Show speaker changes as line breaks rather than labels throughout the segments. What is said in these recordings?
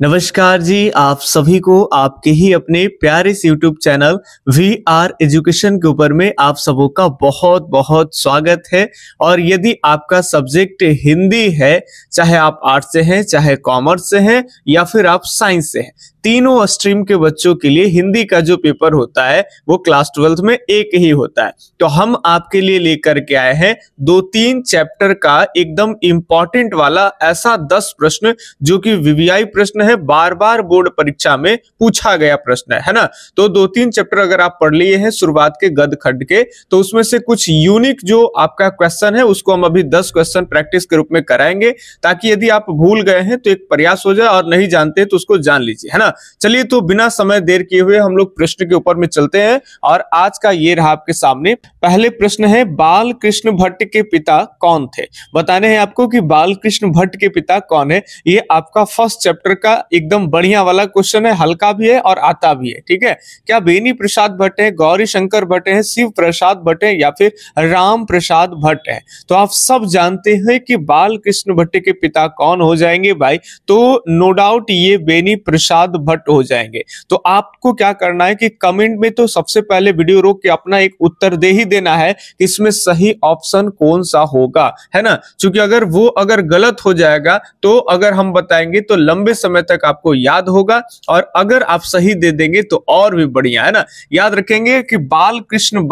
नमस्कार जी, आप सभी को आपके ही अपने प्यारे से YouTube चैनल VR एजुकेशन के ऊपर में आप सबों का बहुत बहुत स्वागत है। और यदि आपका सब्जेक्ट हिंदी है, चाहे आप आर्ट्स से हैं, चाहे कॉमर्स से हैं या फिर आप साइंस से हैं, तीनों स्ट्रीम के बच्चों के लिए हिंदी का जो पेपर होता है वो क्लास 12th में एक ही होता है। तो हम आपके लिए लेकर के आए हैं 2-3 चैप्टर का एकदम इंपॉर्टेंट वाला ऐसा 10 प्रश्न जो कि वीवीआई प्रश्न है, बार बार बोर्ड परीक्षा में पूछा गया प्रश्न है ना। तो 2-3 चैप्टर अगर आप पढ़ लिए हैं शुरुआत के गद खंड के, तो उसमें से कुछ यूनिक जो आपका क्वेश्चन है उसको हम अभी 10 क्वेश्चन प्रैक्टिस के रूप में कराएंगे, ताकि यदि आप भूल गए हैं तो एक प्रयास हो जाए और नहीं जानते तो उसको जान लीजिए, है ना। चलिए, तो बिना समय देर किए हुए हम लोग प्रश्न के ऊपर में चलते हैं। और आज का ये रहा आपके सामने। पहले प्रश्न है, बाल कृष्ण भट्ट के पिता कौन थे? बताने हैं आपको कि बाल कृष्ण भट्ट के पिता कौन है। ये आपका फर्स्ट चैप्टर का एकदम बढ़िया वाला क्वेश्चन है, हल्का भी है और आता भी है, ठीक है। क्या बेनी प्रसाद भट्ट है, गौरी शंकर भट्ट है, शिव प्रसाद भट्ट है या फिर राम प्रसाद भट्ट है? तो आप सब जानते हैं कि बाल कृष्ण भट्ट के पिता कौन हो जाएंगे भाई, तो नो डाउट ये बेनी प्रसाद भट्ट हो जाएंगे। तो आपको क्या करना है कि कमेंट में तो सबसे पहले वीडियो रोक के अपना एक उत्तर दे ही देना है कि इसमें सही ऑप्शन कौन सा होगा, है ना। क्योंकि अगर गलत हो जाएगा तो अगर हम बताएंगे तो लंबे समय तक आपको याद होगा, और अगर आप सही दे देंगे तो और भी बढ़िया, है ना। याद रखेंगे कि बाल कृष्ण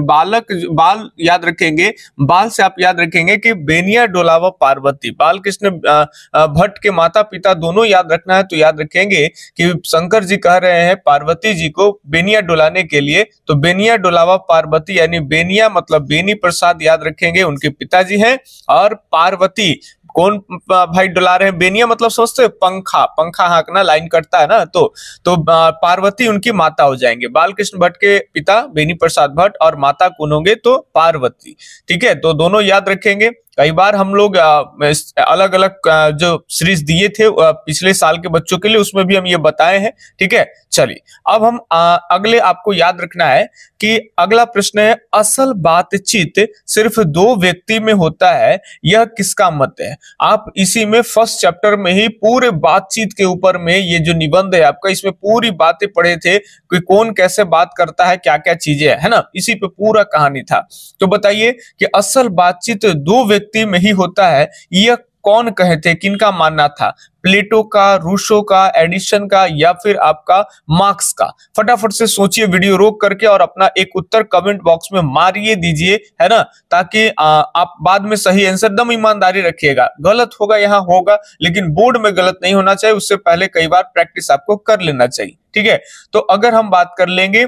बालक बाल याद रखेंगे, बाल से आप याद रखेंगे कि बेनिया डोलावा पार्वती, बाल कृष्ण भट्ट के माता पिता दोनों याद रखना है। तो याद रखेंगे कि शंकर जी कह रहे हैं पार्वती जी को बेनिया डोलाने के लिए, तो बेनिया डोलावा पार्वती यानी बेनिया मतलब बेनी प्रसाद याद रखेंगे उनके पिताजी हैं, और पार्वती कौन भाई डुला रहे हैं? बेनिया मतलब सोचते पंखा हाँकना, लाइन कटता है ना, तो पार्वती उनकी माता हो जाएंगे। बालकृष्ण भट्ट के पिता बेनी प्रसाद भट्ट और माता कौन होंगे? तो पार्वती, ठीक है। तो दोनों याद रखेंगे। कई बार हम लोग अलग अलग जो सीरीज दिए थे पिछले साल के बच्चों के लिए, उसमें भी हम ये बताए हैं, ठीक है। चलिए, अब हम अगले आपको याद रखना है कि अगला प्रश्न है, असल बातचीत सिर्फ 2 व्यक्ति में होता है, यह किसका मत है? आप इसी में फर्स्ट चैप्टर में ही पूरे बातचीत के ऊपर में ये जो निबंध है आपका, इसमें पूरी बातें पढ़े थे कि कौन कैसे बात करता है, क्या क्या चीजें है ना, इसी पे पूरा कहानी था। तो बताइए कि असल बातचीत 2 व्यक्ति में ही होता है, यह कौन कहे थे? किनका मानना था? प्लेटो का, रूसो का, एडिसन का या फिर आपका मार्क्स का? फटाफट से सोचिए वीडियो रोक करके और अपना एक उत्तर कमेंट बॉक्स में मारिए दीजिए, है ना, ताकि आप बाद में सही आंसर, एकदम ईमानदारी रखिएगा। गलत होगा यहाँ होगा, लेकिन बोर्ड में गलत नहीं होना चाहिए, उससे पहले कई बार प्रैक्टिस आपको कर लेना चाहिए, ठीक है। तो अगर हम बात कर लेंगे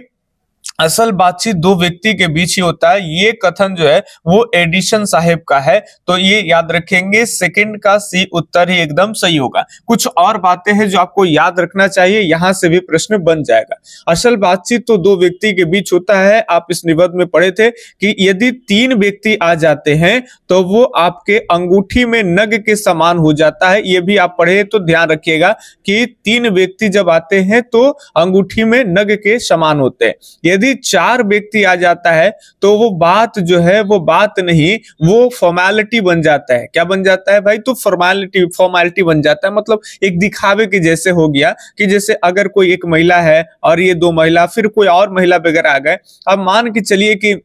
असल बातचीत 2 व्यक्ति के बीच ही होता है, ये कथन जो है वो एडिसन साहेब का है। तो ये याद रखेंगे, सेकंड का सी उत्तर ही एकदम सही होगा। कुछ और बातें हैं जो आपको याद रखना चाहिए, यहां से भी प्रश्न बन जाएगा। असल बातचीत तो 2 व्यक्ति के बीच होता है। आप इस निबंध में पढ़े थे कि यदि 3 व्यक्ति आ जाते हैं तो वो आपके अंगूठी में नग के समान हो जाता है। ये भी आप पढ़े तो ध्यान रखिएगा कि 3 व्यक्ति जब आते हैं तो अंगूठी में नग के समान होते हैं। यदि 4 व्यक्ति आ जाता है तो वो बात जो है वो बात नहीं, वो फॉर्मेलिटी बन जाता है। क्या बन जाता है भाई? तो फॉर्मेलिटी बन जाता है, मतलब एक दिखावे के जैसे हो गया कि जैसे अगर कोई एक महिला है और ये 2 महिला, फिर कोई और महिला वगैरह आ गए। अब मान के चलिए कि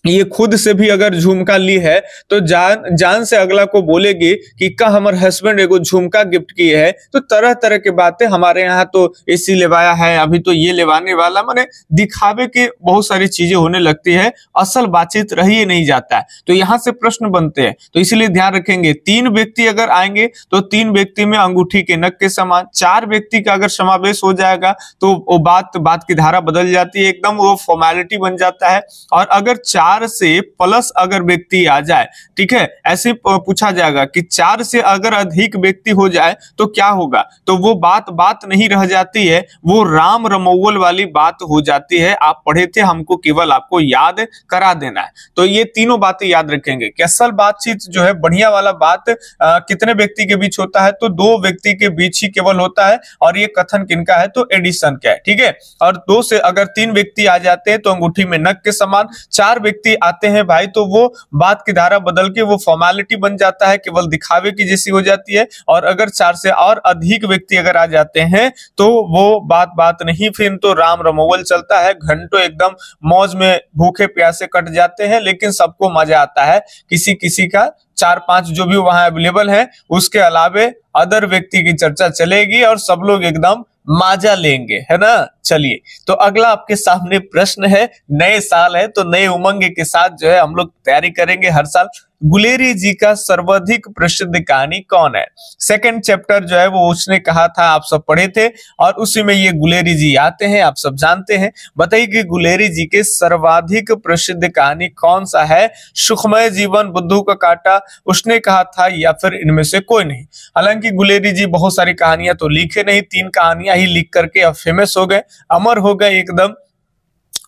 ये खुद से भी अगर झुमका ली है तो जान से अगला को बोलेगी कि का हमारे हस्बैंड एगो झुमका गिफ्ट किए है। तो तरह तरह की बातें, हमारे यहाँ तो एसी लेवाया है, अभी तो ये लेवाने वाला, माने दिखावे के बहुत सारी चीजें होने लगती है, असल बातचीत रह ही नहीं जाता है। तो यहाँ से प्रश्न बनते हैं, तो इसलिए ध्यान रखेंगे 3 व्यक्ति अगर आएंगे तो 3 व्यक्ति में अंगूठी के नग के समान। 4 व्यक्ति का अगर समावेश हो जाएगा तो वो बात की धारा बदल जाती है, एकदम वो फॉर्मेलिटी बन जाता है। और अगर 4 से प्लस अगर व्यक्ति आ जाए, ठीक है, ऐसे पूछा जाएगा कि 4 से अगर अधिक व्यक्ति हो जाए तो क्या होगा? तो वो बात नहीं रह जाती है, वो राम रमौल वाली बात हो जाती है। आप पढ़े थे, हमको केवल आपको याद करा देना है। तो ये तीनों बातें याद रखेंगे कि असल बातचीत जो है बढ़िया वाला बात कितने व्यक्ति के बीच होता है? तो 2 व्यक्ति के बीच ही केवल होता है। और ये कथन किनका है? तो एडिसन का है, ठीक है। और 2 से अगर 3 व्यक्ति आ जाते हैं तो अंगूठी में नग के समान, 4 व्यक्ति व्यक्ति आते हैं भाई तो वो बात की धारा बदल के वो फॉर्मेलिटी बन जाता है, केवल दिखावे की जैसी हो जाती है। और अगर 4 से और अधिक व्यक्ति अगर आ जाते हैं तो वो बात नहीं, फिर तो राम रमोवल चलता है, घंटों एकदम मौज में भूखे प्यासे कट जाते हैं, लेकिन सबको मजा आता है। किसी किसी का 4-5 जो भी वहां अवेलेबल है उसके अलावे अदर व्यक्ति की चर्चा चलेगी और सब लोग एकदम माजा लेंगे, है ना। चलिए, तो अगला आपके सामने प्रश्न है, नए साल है तो नए उमंग के साथ जो है हम लोग तैयारी करेंगे हर साल। गुलेरी जी का सर्वाधिक प्रसिद्ध कहानी कौन है? सेकंड चैप्टर जो है वो उसने कहा था, आप सब पढ़े थे, और उसी में ये गुलेरी जी आते हैं, आप सब जानते हैं। बताइए कि गुलेरी जी के सर्वाधिक प्रसिद्ध कहानी कौन सा है? सुखमय जीवन, बुद्धू का कांटा, उसने कहा था, या फिर इनमें से कोई नहीं। हालांकि गुलेरी जी बहुत सारी कहानियां तो लिखे नहीं, 3 कहानियां ही लिख करके अब फेमस हो गए, अमर हो गए एकदम।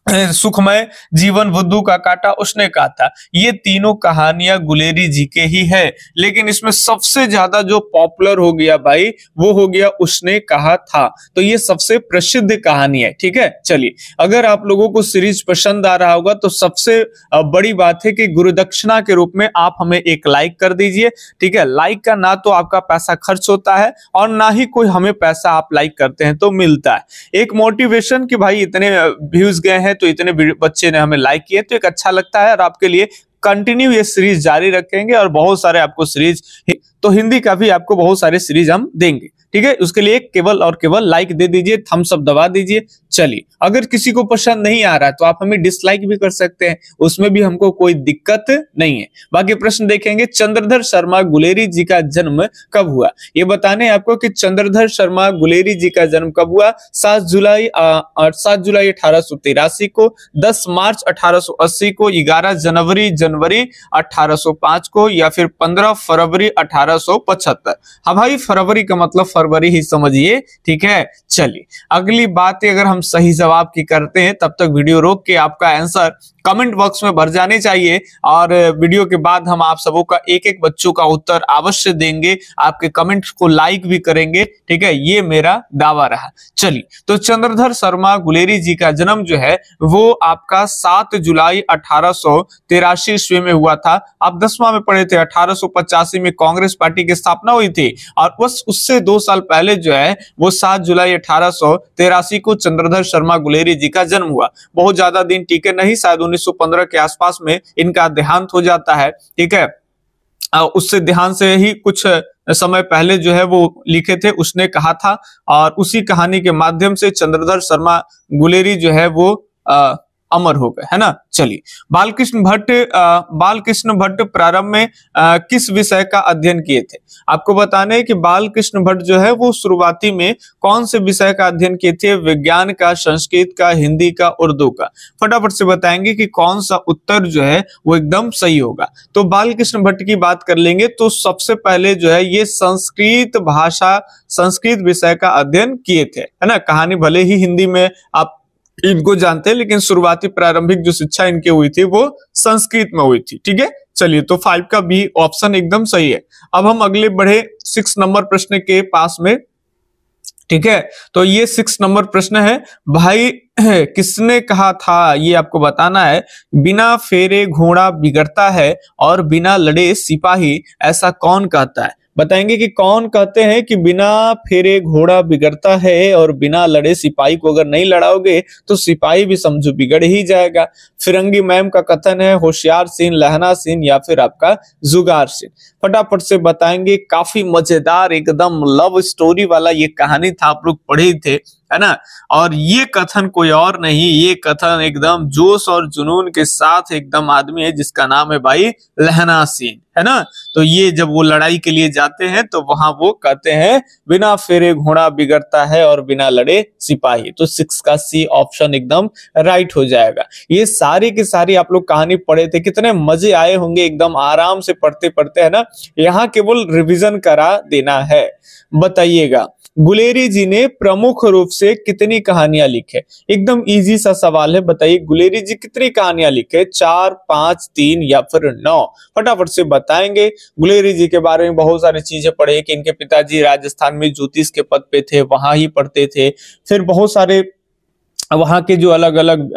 सुखमय जीवन, बुद्धू का कांटा, उसने कहा था। ये तीनों कहानियां गुलेरी जी के ही है, लेकिन इसमें सबसे ज्यादा जो पॉपुलर हो गया भाई वो हो गया उसने कहा था। तो ये सबसे प्रसिद्ध कहानी है, ठीक है। चलिए, अगर आप लोगों को सीरीज पसंद आ रहा होगा तो सबसे बड़ी बात है कि गुरुदक्षिणा के रूप में आप हमें एक लाइक कर दीजिए, ठीक है। लाइक का ना तो आपका पैसा खर्च होता है और ना ही कोई हमें पैसा आप लाइक करते हैं तो मिलता है। एक मोटिवेशन कि भाई इतने व्यूज गए हैं तो इतने बच्चे ने हमें लाइक किए, तो एक अच्छा लगता है। और आपके लिए कंटिन्यू ये सीरीज जारी रखेंगे और बहुत सारे आपको सीरीज, तो हिंदी का भी आपको बहुत सारे सीरीज हम देंगे, ठीक है। उसके लिए केवल और केवल लाइक दे दीजिए, थम्स अप दबा दीजिए। चलिए, अगर किसी को पसंद नहीं आ रहा है तो आप हमें डिसलाइक भी कर सकते हैं, उसमें भी हमको कोई दिक्कत नहीं है। बाकी प्रश्न देखेंगे। चंद्रधर शर्मा गुलेरी जी का जन्म कब हुआ? ये बताने आपको कि चंद्रधर शर्मा गुलेरी जी का जन्म कब हुआ। 7 जुलाई 1883 को, 10 मार्च 1880 को, 11 जनवरी 1805 को, या फिर 15 फरवरी 1875। हाँ भाई, फरवरी का मतलब फरवरी ही समझिए, ठीक है। चलिए, अगली बात अगर हम सही जवाब की करते हैं तब तक वीडियो रोक के आपका आंसर कमेंट बॉक्स में भर जाने चाहिए, और वीडियो के बाद हम आप सबों का एक एक बच्चों का उत्तर अवश्य देंगे, आपके कमेंट्स को लाइक भी करेंगे, ठीक है। ये मेरा दावा रहा। चलिए, तो चंद्रधर शर्मा गुलेरी जी का जन्म जो है वो आपका 7 जुलाई 1883 ईस्वी में हुआ था। आप 10वां में पढ़े थे। 1885 में कांग्रेस पार्टी की स्थापना हुई थी, और बस उससे 2 साल पहले जो है वो 7 जुलाई 1883 को चंद्रधर शर्मा गुलेरी जी का जन्म हुआ। बहुत ज्यादा दिन टीके नहीं, शायद 1915 के आसपास में इनका देहांत हो जाता है, ठीक है। उससे देहांत से ही कुछ समय पहले जो है वो लिखे थे, उसने कहा था, और उसी कहानी के माध्यम से चंद्रधर शर्मा गुलेरी जो है वो अमर हो गए, है ना। चलिए, बालकृष्ण भट्ट प्रारंभ में किस विषय का अध्ययन किए थे? आपको बताने हैं कि बालकृष्ण भट्ट जो है वो शुरुआती में कौन से विषय का अध्ययन किए थे? विज्ञान का, संस्कृत का, हिंदी का, उर्दू का। फटाफट से बताएंगे कि कौन सा उत्तर जो है वो एकदम सही होगा। तो बालकृष्ण भट्ट की बात कर लेंगे तो सबसे पहले जो है ये संस्कृत भाषा, संस्कृत विषय का अध्ययन किए थे, है ना। कहानी भले ही हिंदी में आप इनको जानते हैं, लेकिन शुरुआती प्रारंभिक जो शिक्षा इनकी हुई थी वो संस्कृत में हुई थी, ठीक है। चलिए, तो 5 का बी ऑप्शन एकदम सही है। अब हम अगले बढ़े 6 नंबर प्रश्न के पास में, ठीक है। तो ये 6 नंबर प्रश्न है भाई, किसने कहा था ये आपको बताना है। बिना फेरे घोड़ा बिगड़ता है और बिना लड़े सिपाही, ऐसा कौन कहता है? बताएंगे कि कौन कहते हैं कि बिना फेरे घोड़ा बिगड़ता है और बिना लड़े सिपाही को अगर नहीं लड़ाओगे तो सिपाही भी समझो बिगड़ ही जाएगा। फिरंगी मैम का कथन है, होशियार सिंह, लहना सिंह, या फिर आपका जुगार सिंह। फटाफट से बताएंगे। काफी मजेदार एकदम लव स्टोरी वाला ये कहानी था, आप लोग पढ़े थे, है ना। और ये कथन कोई और नहीं, ये कथन एकदम जोश और जुनून के साथ एकदम आदमी है जिसका नाम है भाई लहना सिंह, है ना। तो ये जब वो लड़ाई के लिए जाते हैं तो वहां वो कहते हैं बिना फेरे घोड़ा बिगड़ता है और बिना लड़े सिपाही। तो 6 का सी ऑप्शन एकदम राइट हो जाएगा। ये सारी की सारी आप लोग कहानी पढ़े थे, कितने मजे आए होंगे एकदम आराम से पढ़ते पढ़ते, है ना। यहाँ केवल रिवीजन करा देना है। बताइएगा, गुलेरी जी ने प्रमुख रूप से कितनी कहानियां लिखे? एकदम इजी सा सवाल है। बताइए, गुलेरी जी कितनी कहानियां लिखे? 4, 5, 3 या फिर 9? फटाफट से बताएंगे। गुलेरी जी के बारे में बहुत सारी चीजें पढ़े कि इनके पिताजी राजस्थान में ज्योतिष के पद पे थे, वहां ही पढ़ते थे। फिर बहुत सारे वहां के जो अलग अलग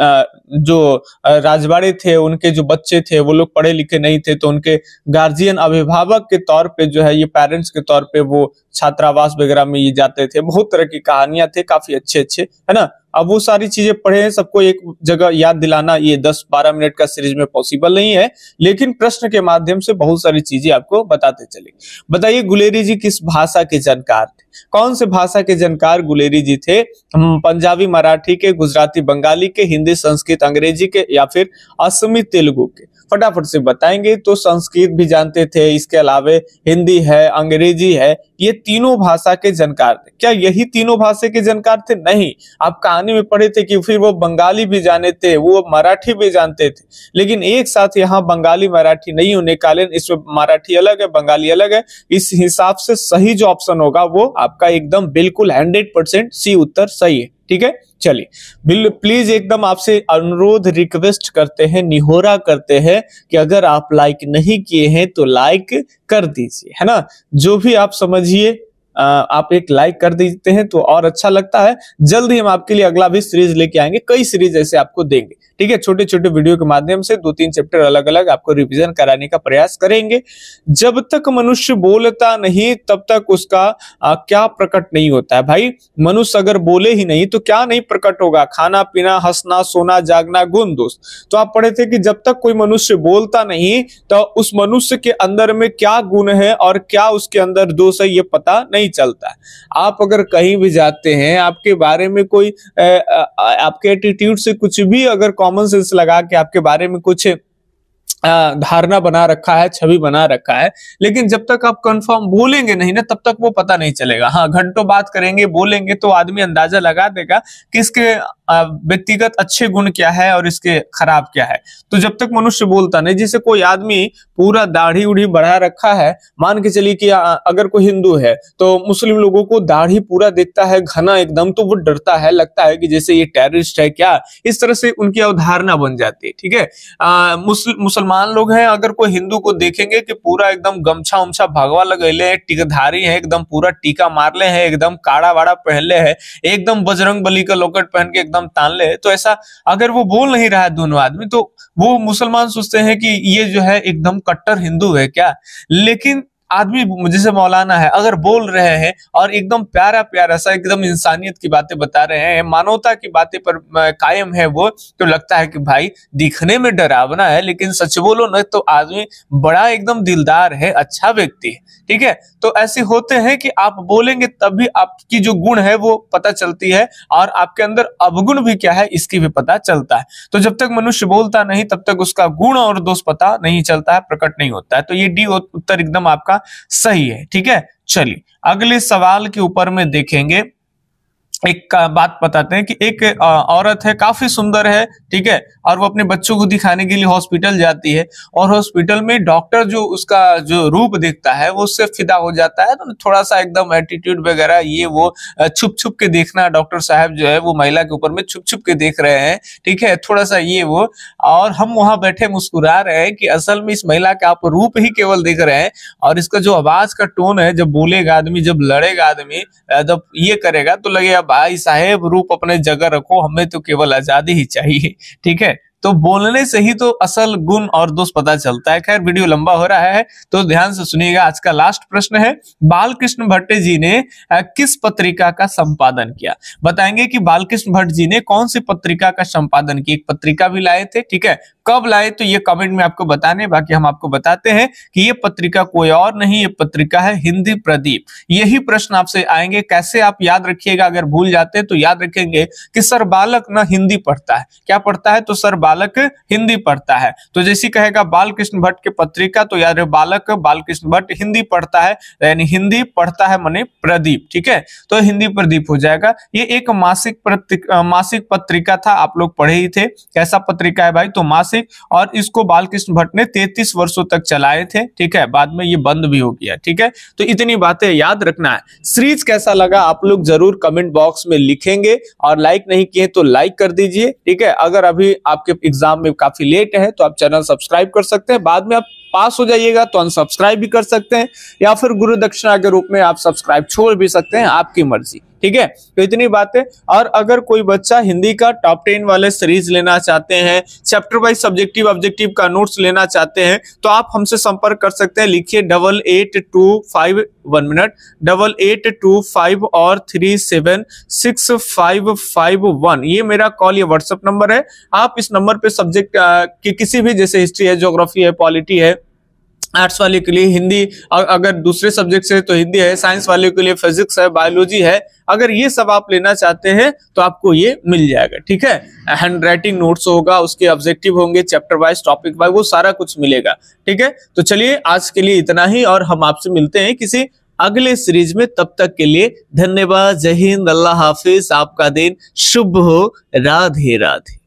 जो राजवाड़े थे, उनके जो बच्चे थे वो लोग पढ़े लिखे नहीं थे, तो उनके गार्जियन अभिभावक के तौर पे जो है, ये पेरेंट्स के तौर पे वो छात्रावास वगैरह में ये जाते थे। बहुत तरह की कहानियां थे, काफी अच्छे अच्छे, है ना। अब वो सारी चीजें पढ़े हैं, सबको एक जगह याद दिलाना ये 10-12 मिनट का सीरीज में पॉसिबल नहीं है, लेकिन प्रश्न के माध्यम से बहुत सारी चीजें आपको बताते चले। बताइए गुलेरी जी किस भाषा के जानकार थे? कौन से भाषा के जानकार गुलेरी जी थे? पंजाबी मराठी के, गुजराती बंगाली के, हिंदी संस्कृत अंग्रेजी के, या फिर असमी तेलुगु के? फटाफट से बताएंगे। तो संस्कृत भी जानते थे, इसके अलावा हिंदी है, अंग्रेजी है, ये तीनों भाषा के जानकार थे। क्या यही तीनों भाषा के जानकार थे? नहीं, आप कहानी में पढ़े थे कि फिर वो बंगाली भी जाने थे, वो मराठी भी जानते थे, लेकिन एक साथ यहाँ बंगाली मराठी नहीं होने के कारण इसमें मराठी अलग है, बंगाली अलग है। इस हिसाब से सही जो ऑप्शन होगा वो आपका एकदम बिल्कुल 100% सी उत्तर सही है। ठीक है, चलिए प्लीज एकदम आपसे अनुरोध, रिक्वेस्ट करते हैं, निहोरा करते हैं कि अगर आप लाइक नहीं किए हैं तो लाइक कर दीजिए, है ना। जो भी आप समझिए, आप एक लाइक कर देते हैं तो और अच्छा लगता है। जल्द ही हम आपके लिए अगला भी सीरीज लेके आएंगे, कई सीरीज ऐसे आपको देंगे। ठीक है, छोटे छोटे वीडियो के माध्यम से 2-3 चैप्टर अलग अलग आपको रिवीजन कराने का प्रयास करेंगे। जब तक मनुष्य बोलता नहीं तब तक उसका क्या प्रकट नहीं होता है? भाई मनुष्य अगर बोले ही नहीं तो क्या नहीं प्रकट होगा? खाना पीना, हंसना, सोना, जागना, गुण दोष। तो आप पढ़े थे कि जब तक कोई मनुष्य बोलता नहीं तो उस मनुष्य के अंदर में क्या गुण है और क्या उसके अंदर दोष है, ये पता नहीं चलता है। आप अगर कहीं भी जाते हैं, आपके बारे में कोई आपके एटीट्यूड से कुछ भी अगर कॉमन सेंस लगा के आपके बारे में कुछ धारणा बना रखा है, छवि बना रखा है, लेकिन जब तक आप कंफर्म बोलेंगे नहीं ना तब तक वो पता नहीं चलेगा। हाँ, घंटों बात करेंगे, बोलेंगे तो आदमी अंदाजा लगा देगा कि इसके व्यक्तिगत अच्छे गुण क्या है और इसके खराब क्या है। तो जब तक मनुष्य बोलता नहीं, जैसे कोई आदमी पूरा दाढ़ी उड़ी बढ़ा रखा है, मान के चलिए कि अगर कोई हिंदू है तो मुस्लिम लोगों को दाढ़ी पूरा देखता है घना एकदम, तो वो डरता है, लगता है कि जैसे ये टेररिस्ट है क्या, इस तरह से उनकी अवधारणा बन जाती है। ठीक है, मुसलमान लोग हैं, अगर कोई हिंदू को देखेंगे कि पूरा एकदम गमछा उमछा भगवा लगैले है, टीकाधारी है, एकदम पूरा टीका मारले है, एकदम काड़ा वाड़ा पहनले है, एकदम बजरंग बली का लोकेट पहन के एकदम तान ले, तो ऐसा अगर वो बोल नहीं रहा है दोनों आदमी, तो वो मुसलमान सोचते हैं कि ये जो है एकदम कट्टर हिंदू है क्या। लेकिन आदमी जैसे मौलाना है, अगर बोल रहे हैं और एकदम प्यारा प्यारा सा एकदम इंसानियत की बातें बता रहे हैं, मानवता की बातें पर कायम है वो, तो लगता है कि भाई दिखने में डरावना है लेकिन सच बोलो ना तो आदमी बड़ा एकदम दिलदार है, अच्छा व्यक्ति है। ठीक है, तो ऐसे होते हैं कि आप बोलेंगे तभी आपकी जो गुण है वो पता चलती है और आपके अंदर अवगुण भी क्या है इसकी भी पता चलता है। तो जब तक मनुष्य बोलता नहीं तब तक उसका गुण और दोष पता नहीं चलता है, प्रकट नहीं होता है। तो ये डी उत्तर एकदम आपका सही है। ठीक है, चलिए अगले सवाल के ऊपर में देखेंगे। एक बात बताते हैं कि एक औरत है, काफी सुंदर है, ठीक है, और वो अपने बच्चों को दिखाने के लिए हॉस्पिटल जाती है और हॉस्पिटल में डॉक्टर जो उसका जो रूप देखता है वो उससे फिदा हो जाता है। तो थोड़ा सा एकदम एटीट्यूड वगैरह ये वो छुप छुप के देखना, डॉक्टर साहब जो है वो महिला के ऊपर में छुप छुप के देख रहे हैं, ठीक है, थोड़ा सा ये वो, और हम वहां बैठे मुस्कुरा रहे हैं कि असल में इस महिला का आप रूप ही केवल देख रहे हैं और इसका जो आवाज का टोन है, जब बोलेगा आदमी, जब लड़ेगा आदमी, जब ये करेगा तो लगेगा भाई साहेब रूप अपने जगह रखो, हमें तो केवल आजादी ही चाहिए। ठीक है, तो बोलने से ही तो असल गुण और दोष पता चलता है। खैर वीडियो लंबा हो रहा है तो ध्यान से सुनिएगा। आज का लास्ट प्रश्न है, बालकृष्ण भट्ट जी ने किस पत्रिका का संपादन किया? बताएंगे कि बालकृष्ण भट्ट जी ने कौन सी पत्रिका का संपादन किया। एक पत्रिका भी लाए थे, ठीक है, कब लाए तो ये कमेंट में आपको बताने, बाकी हम आपको बताते हैं कि ये पत्रिका कोई और नहीं, ये पत्रिका है हिंदी प्रदीप। यही प्रश्न आपसे आएंगे, कैसे आप याद रखिएगा, अगर भूल जाते तो याद रखेंगे कि सर बालक ना हिंदी पढ़ता है, क्या पढ़ता है, तो सर बालक हिंदी पढ़ता है। तो जैसे कहेगा बालकृष्ण भट्ट की पत्रिका तो याद रहे बालक बालकृष्ण भट्ट हिंदी पढ़ता है, यानी हिंदी पढ़ता है माने प्रदीप। ठीक है, तो हिंदी प्रदीप हो जाएगा। ये एक मासिक पत्रिका था, आप लोग पढ़े ही थे, कैसा पत्रिका है भाई, तो मासिक, और इसको बालकृष्ण भट्ट ने 33 वर्षों तक चलाए थे। ठीक है, बाद में ये बंद भी हो गया। ठीक है, तो इतनी बातें याद रखना है। सीरीज कैसा लगा आप लोग जरूर कमेंट बॉक्स में लिखेंगे और लाइक नहीं किए तो लाइक कर दीजिए। ठीक है, अगर अभी आपके एग्जाम में काफी लेट है तो आप चैनल सब्सक्राइब कर सकते हैं, बाद में आप पास हो जाइएगा तो अनसब्सक्राइब भी कर सकते हैं, या फिर गुरु दक्षिणा के रूप में आप सब्सक्राइब छोड़ भी सकते हैं, आपकी मर्जी। ठीक है, तो इतनी बात है। और अगर कोई बच्चा हिंदी का टॉप 10 वाले सीरीज लेना चाहते हैं, चैप्टर वाइज सब्जेक्टिव ऑब्जेक्टिव का नोट्स लेना चाहते हैं, तो आप हमसे संपर्क कर सकते हैं। लिखिए 8825 1 मिनट 8825 और 376551, ये मेरा कॉल, ये व्हाट्सएप नंबर है। आप इस नंबर पे सब्जेक्ट की किसी भी, जैसे हिस्ट्री है, ज्योग्राफी है, पॉलिटी है, आर्ट्स वाले के लिए हिंदी, अगर दूसरे सब्जेक्ट से तो हिंदी है, साइंस वाले के लिए फिजिक्स है, बायोलॉजी है, अगर ये सब आप लेना चाहते हैं तो आपको ये मिल जाएगा। ठीक है, हैंड राइटिंग नोट्स होगा, उसके ऑब्जेक्टिव होंगे, चैप्टर वाइज, टॉपिक वाइज, वो सारा कुछ मिलेगा। ठीक है, तो चलिए आज के लिए इतना ही, और हम आपसे मिलते हैं किसी अगले सीरीज में। तब तक के लिए धन्यवाद, जय हिंद, अल्लाह हाफिज, आपका दिन शुभ हो, राधे राधे।